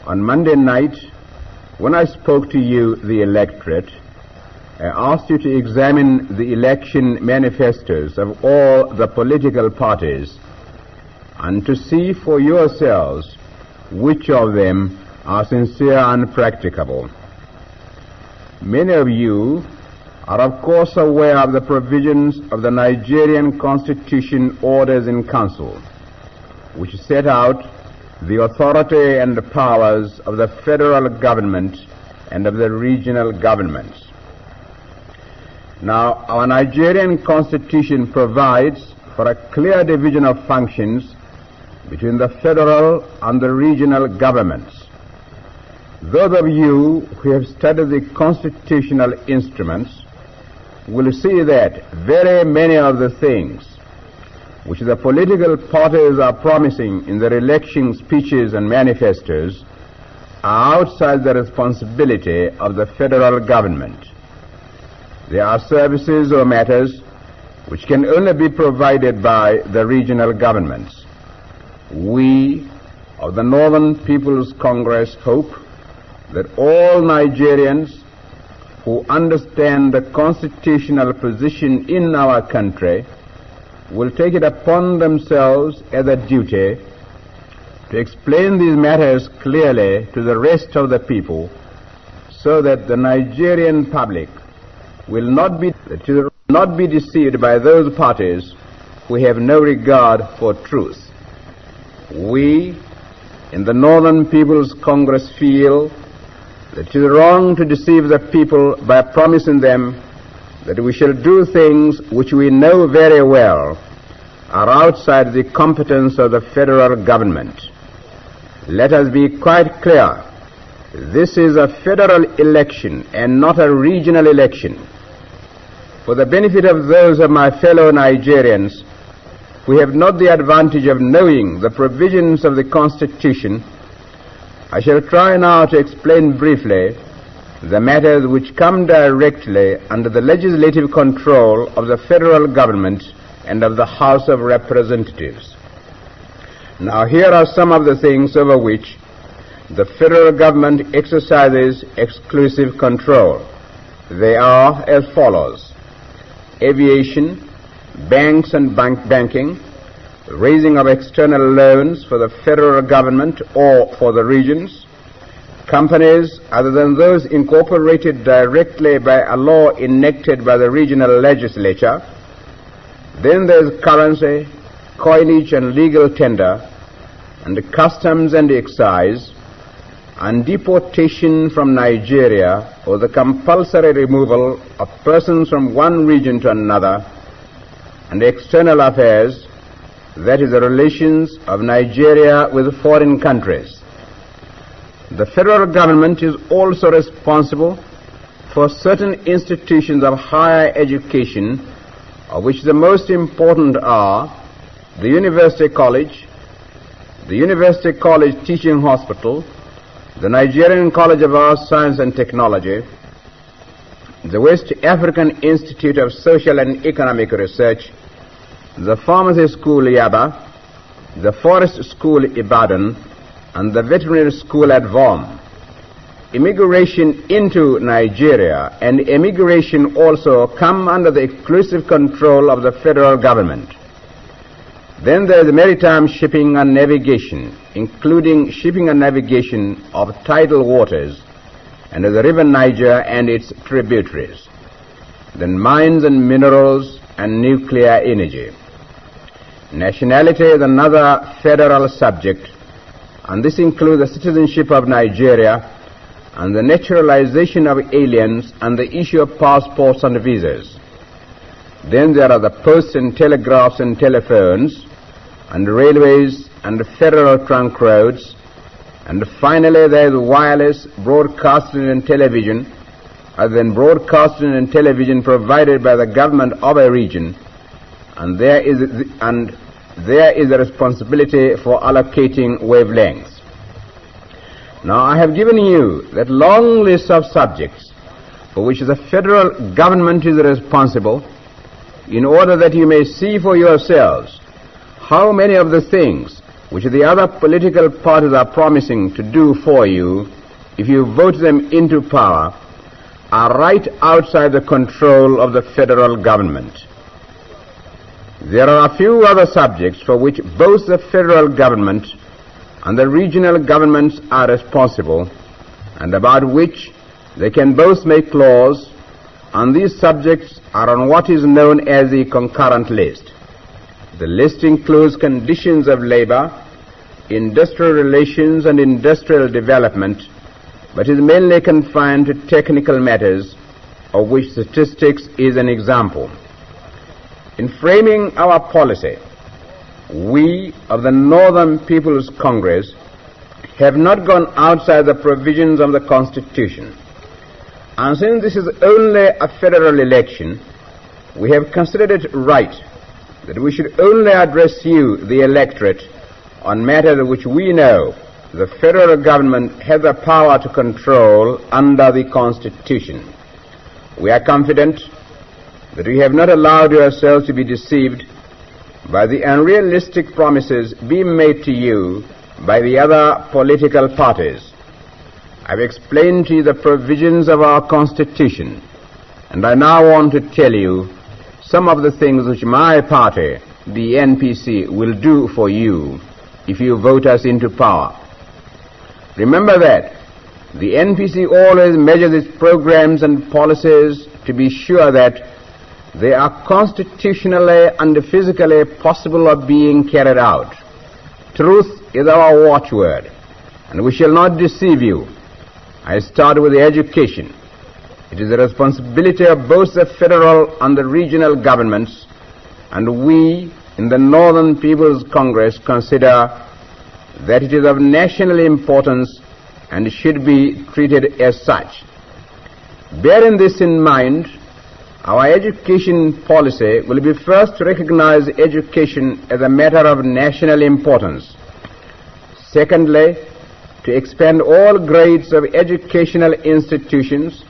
On Monday night, when I spoke to you, the electorate, I asked you to examine the election manifestos of all the political parties and to see for yourselves which of them are sincere and practicable. Many of you are of course aware of the provisions of the Nigerian Constitution Orders in Council, which set out the authority and the powers of the federal government and of the regional governments. Now, our Nigerian Constitution provides for a clear division of functions between the federal and the regional governments. Those of you who have studied the constitutional instruments will see that very many of the things which the political parties are promising in their election speeches and manifestos are outside the responsibility of the federal government. There are services or matters which can only be provided by the regional governments. We of the Northern People's Congress hope that all Nigerians who understand the constitutional position in our country will take it upon themselves as a duty to explain these matters clearly to the rest of the people, so that the Nigerian public will not be deceived by those parties who have no regard for truth. We in the Northern People's Congress feel that it is wrong to deceive the people by promising them that we shall do things which we know very well are outside the competence of the federal government. Let us be quite clear. This is a federal election and not a regional election. For the benefit of those of my fellow Nigerians who have not the advantage of knowing the provisions of the Constitution, I shall try now to explain briefly the matters which come directly under the legislative control of the federal government and of the House of Representatives. Now, here are some of the things over which the federal government exercises exclusive control. They are as follows: aviation, banks and banking, raising of external loans for the federal government or for the regions, companies other than those incorporated directly by a law enacted by the regional legislature. Then there's currency, coinage and legal tender, and customs and excise, and deportation from Nigeria, or the compulsory removal of persons from one region to another, and external affairs, that is the relations of Nigeria with foreign countries. The federal government is also responsible for certain institutions of higher education, of which the most important are the University College, the University College Teaching Hospital, the Nigerian College of Arts, Science and Technology, the West African Institute of Social and Economic Research, the Pharmacy School Yaba, the Forest School Ibadan, and the Veterinary School at Vom. Immigration into Nigeria and immigration also come under the exclusive control of the federal government. Then there is maritime shipping and navigation, including shipping and navigation of tidal waters and of the river Niger and its tributaries. Then mines and minerals and nuclear energy. Nationality is another federal subject, and this includes the citizenship of Nigeria and the naturalization of aliens and the issue of passports and visas. Then there are the posts and telegraphs and telephones and railways and federal trunk roads. And finally there is wireless broadcasting and television, other than broadcasting and television provided by the government of a region, and there is the responsibility for allocating wavelengths. Now, I have given you that long list of subjects for which the federal government is responsible, in order that you may see for yourselves how many of the things which the other political parties are promising to do for you if you vote them into power, are right outside the control of the federal government. There are a few other subjects for which both the federal government and the regional governments are responsible, and about which they can both make laws, and these subjects are on what is known as the concurrent list. The list includes conditions of labor, industrial relations and industrial development, but is mainly confined to technical matters, of which statistics is an example. In framing our policy, we of the Northern People's Congress have not gone outside the provisions of the Constitution. And since this is only a federal election, we have considered it right that we should only address you, the electorate, on matters which we know the federal government has the power to control under the Constitution. We are confident that we have not allowed yourselves to be deceived by the unrealistic promises being made to you by the other political parties. I've explained to you the provisions of our Constitution, and I now want to tell you some of the things which my party, the NPC, will do for you if you vote us into power. Remember that the NPC always measures its programs and policies to be sure that they are constitutionally and physically possible of being carried out. Truth is our watchword, and we shall not deceive you. I start with education. It is the responsibility of both the federal and the regional governments, and we in the Northern People's Congress consider that it is of national importance and should be treated as such. Bearing this in mind, our education policy will be first to recognize education as a matter of national importance. Secondly, to expand all grades of educational institutions.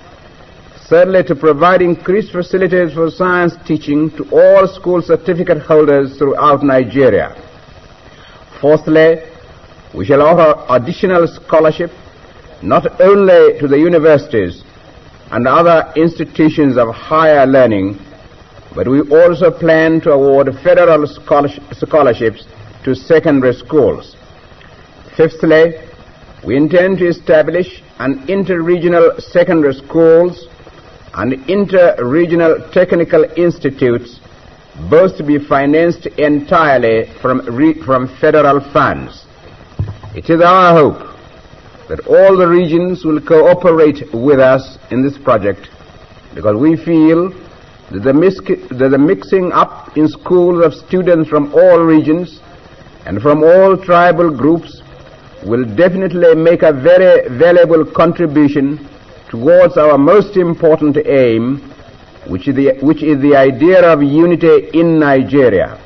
Thirdly, to provide increased facilities for science teaching to all school certificate holders throughout Nigeria. Fourthly, we shall offer additional scholarship not only to the universities and other institutions of higher learning, but we also plan to award federal scholarships to secondary schools. Fifthly, we intend to establish an inter-regional secondary schools and inter-regional technical institutes, both to be financed entirely from federal funds. It is our hope that all the regions will cooperate with us in this project, because we feel that the mixing up in schools of students from all regions and from all tribal groups will definitely make a very valuable contribution towards our most important aim, which is the idea of unity in Nigeria,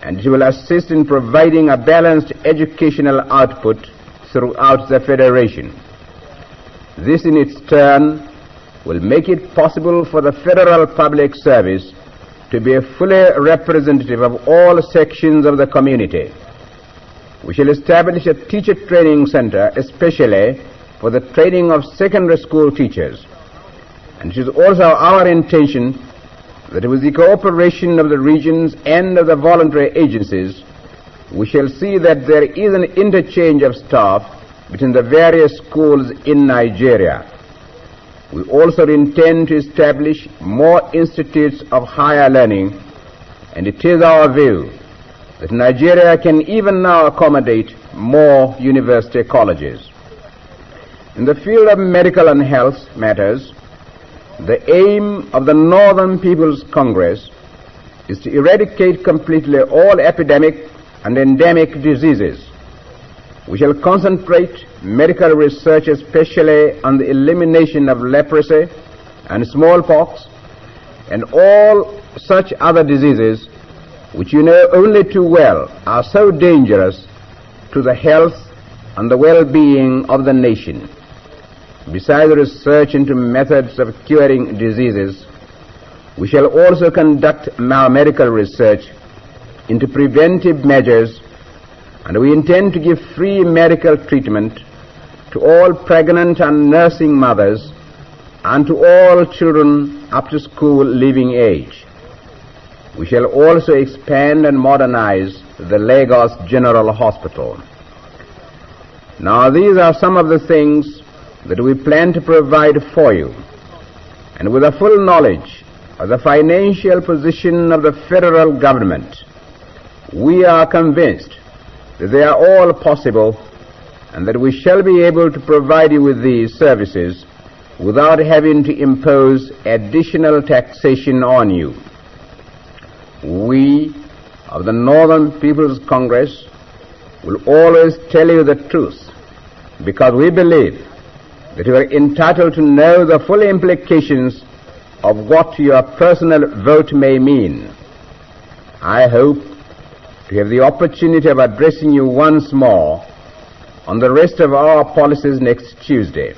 and it will assist in providing a balanced educational output throughout the Federation. This in its turn will make it possible for the Federal Public Service to be fully representative of all sections of the community. We shall establish a teacher training center especially for the training of secondary school teachers. And it is also our intention that with the cooperation of the regions and of the voluntary agencies, we shall see that there is an interchange of staff between the various schools in Nigeria. We also intend to establish more institutes of higher learning, and it is our view that Nigeria can even now accommodate more university colleges. In the field of medical and health matters, the aim of the Northern People's Congress is to eradicate completely all epidemic and endemic diseases. We shall concentrate medical research especially on the elimination of leprosy and smallpox and all such other diseases which you know only too well are so dangerous to the health and the well-being of the nation. Besides research into methods of curing diseases, we shall also conduct our medical research into preventive measures and we intend to give free medical treatment to all pregnant and nursing mothers and to all children up to school leaving age. We shall also expand and modernize the Lagos General Hospital. Now, these are some of the things that we plan to provide for you, and with a full knowledge of the financial position of the federal government, we are convinced that they are all possible and that we shall be able to provide you with these services without having to impose additional taxation on you. We of the Northern People's Congress will always tell you the truth, because we believe that you are entitled to know the full implications of what your personal vote may mean. I hope to have the opportunity of addressing you once more on the rest of our policies next Tuesday.